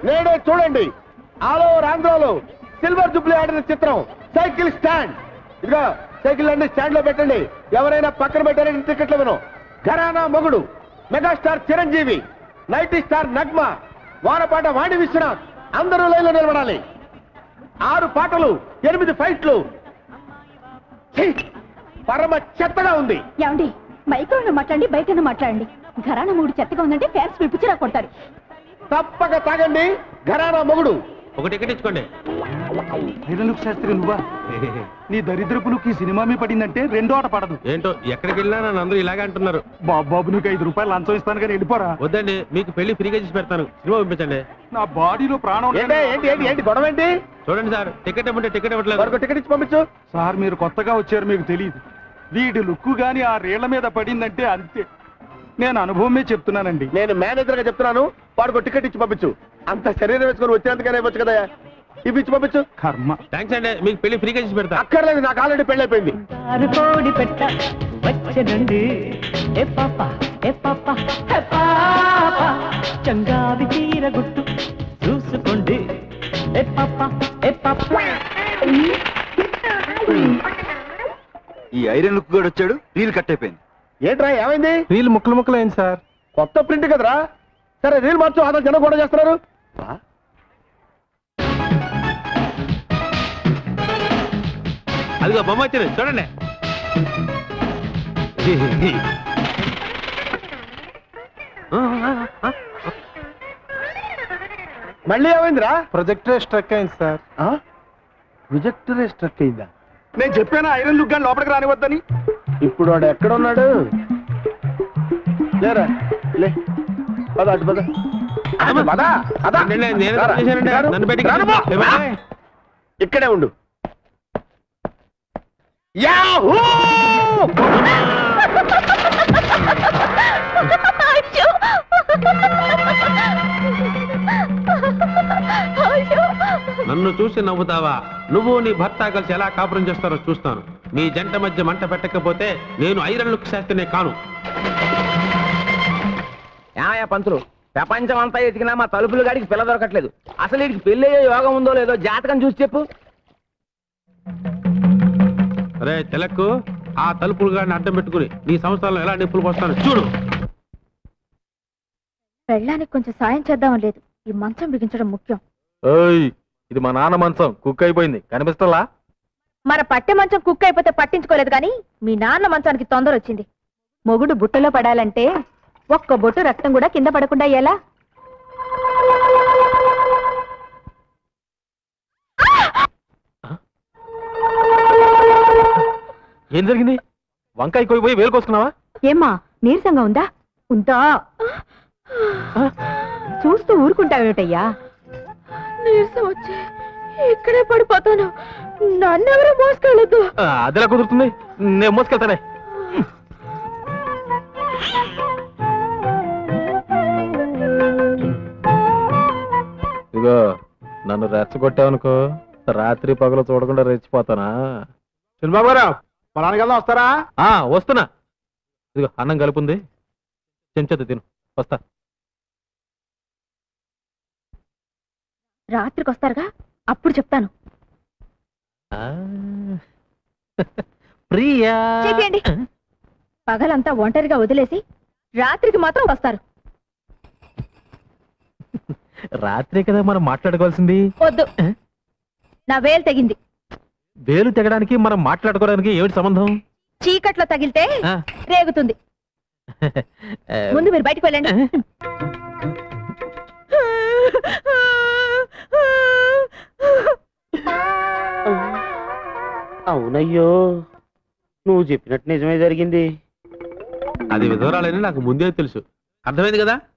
నేడే చూడండి all over ఆంధ్రాలో సిల్వర్ జూబ్లీ ఆడిన చిత్రం సైకిల్ స్టాండ్. ఇదిగో సైకిల్ అన్ని స్టాండ్ లో పెట్టండి. ఎవరైనా పక్కన పెట్టారని టికెట్లు విను. ఘరానా మొగుడు మెగాస్టార్ చిరంజీవి, నైటీ స్టార్ నగ్మ, వారపాట వాణి విశ్వనాథ్ అందరూ లైన్లో నిలబడాలి. 6 పాటలు, 8 ఫైట్లు. పరమ చెత్తగా ఉంది. ఏమండి మైక్రోలో మాట్లాడండి, బయటనే మాట్లాడండి. ఘరానా మూడు చెత్తగా ఉందంటే ఫ్యాన్స్ పిలిపించిరా కొడతారు. తప్పక తాగండి ఘరానా మొగుడు. ఒక టికెట్ ఇచ్చుకోండి. ఐరన్లుక్ శాస్త్రి నువ్వా? నీ దరిద్రపులకు ఈ సినిమా మీ పడిందంటే రెండో ఆట పడదు. ఏంటో ఎక్కడికి వెళ్ళినా నన్ను అందరూ ఇలాగే అంటున్నారు. బాబు నీకు 5 రూపాయలు లంచం ఇస్తాను కానీ వెళ్ళిపోరా. వద్దండి, మీకు పెళ్లి ఫ్రీగా చేసి పెడతాను. సినిమా పంపించండి. నా బాడీలో ప్రాణం. ఏంటి ఏంటి ఏంటి ఏంటి గొడవ ఏంటి? చూడండి సార్, టికెట్ ఇవ్వండి. టికెట్ ఇవ్వట్లేదు. టికెట్ ఇచ్చి పంపించు. సార్ మీరు కొత్తగా వచ్చారు, మీకు తెలియదు. వీడి లుక్కు గాని ఆ రేళ్ల మీద పడిందంటే అంతే. నేను అనుభవమే చెప్తున్నానండి. నేను మేనేజర్ గా చెప్తున్నాను, వాడికి టికెట్ ఇచ్చి పంపించు. అంత శరీరం వేసుకొని వచ్చేందుకనే ఇవ్వచ్చు కదా. ఇవి ఇచ్చి పంపించు. కర్మ. థ్యాంక్స్ అండి, మీకు పెళ్లి ఫ్రీగా చేసి పెడతా. అక్కర్లేదు, నాకు ఆల్రెడీ పెళ్లి అయిపోయింది. చంగాది తీర గుట్టు చూసుకోండి. ఈ ఐరన్ లుక్ కూడా వచ్చాడు, రీల్ కట్ అయిపోయింది. ఏంట్రా ఏమైంది? రీల్ ముక్కలు ముక్కలు అయింది సార్. కొత్త ప్రింట్ కదరా. సరే రీల్ మార్చు, అతను జనం కూడా చేస్తున్నారు. అదిగో బొమ్మ వచ్చింది చూడండి. మళ్ళీ ఏమైందిరా? ప్రొజెక్టర్ స్ట్రక్ అయింది సార్. ప్రొజెక్టరే స్ట్రక్ అయిందా? నేను చెప్పాను ఐరన్ లుక్ గాని లోపలికి రానివద్దని. ఇప్పుడు వాడు ఎక్కడ ఉన్నాడు? లేరా లే, పద అటు పద. ఇక్కడే ఉండు. యాహూ! నన్ను చూసి నవ్వుతావా? నువ్వు నీ భర్త కలిసి ఎలా కాపురం చేస్తారో చూస్తాను. మీ జంట మధ్య మంట పెట్టకపోతే నేను ఐరన్ లుక్ శాస్త్రినే కాను. పంతులు, ప్రపంచం అంతా ఎతికినా మా తలుపులు గాడికి పిల్ల దొరకట్లేదు. అసలు వీడికి పెళ్లి అయ్యే యోగం ఉందో లేదో జాతకం చూసి చెప్పు. అరే తిలక్కు, ఆ తలుపులు గాడిని అడ్డం పెట్టుకుని నీ సంవత్సరాలు ఎలా నిప్పులు పోస్తాను చూడు. పెళ్ళానికి కొంచెం సాయం చేద్దాం లేదు, ఈ మంచం బిగించడం ముఖ్యం. ఇది మా నాన్న మంచం, కుక్ అయిపోయింది కనిపిస్తలా? మన పట్టె మంచం కుక్ అయిపోతే పట్టించుకోలేదు కానీ మీ నాన్న మంచానికి తొందర వచ్చింది. మొగుడు బుట్టలో పడాలంటే ఒక్క బొట్టు రక్తం కూడా కింద పడకుండా ఎలా? ఏం జరిగింది? వంకాయ కోయిపోయి వేలు కోసుకున్నావా? ఏమ్మా నీరసంగా ఉందా? ఉందా? చూస్తూ ఊరుకుంటావేటయ్యా? నీరసం వచ్చి ఇక్కడే పడిపోతాను, నన్నెవరూ మోసుకెళ్ళొద్దు. అదిలా కుదురుతుంది, నేను మోసుకెళ్తానే. ఇదిగో నన్ను రెచ్చగొట్టావనుకో, రాత్రి పగలు చూడకుండా రెచ్చిపోతానా? చంద్రబాబు గారు పొలానికి వెళ్దాం, వస్తారా? వస్తున్నా. ఇదిగో అన్నం కలుపుంది, చెంచదు తిను, వస్తా. రాత్రికి వస్తారుగా, అప్పుడు చెప్తాను. ప్రియా చెప్పండి. పగలంతా ఒంటరిగా వదిలేసి రాత్రికి మాత్రం వస్తారు. రాత్రే కదా మనం మాట్లాడుకోవాల్సింది. వద్దు, నా వేలు తెగింది. వేలు తెగడానికి మనం మాట్లాడుకోవడానికి ఏమిటి సంబంధం? చీకట్లో తగిలితే రేగుతుంది. ముందు మీరు బయటకు వెళ్ళండి. అవునయ్యో, నువ్వు చెప్పినట్టు నిజమే జరిగింది. అది విధవరాలని నాకు ముందే తెలుసు. అర్థమైంది కదా?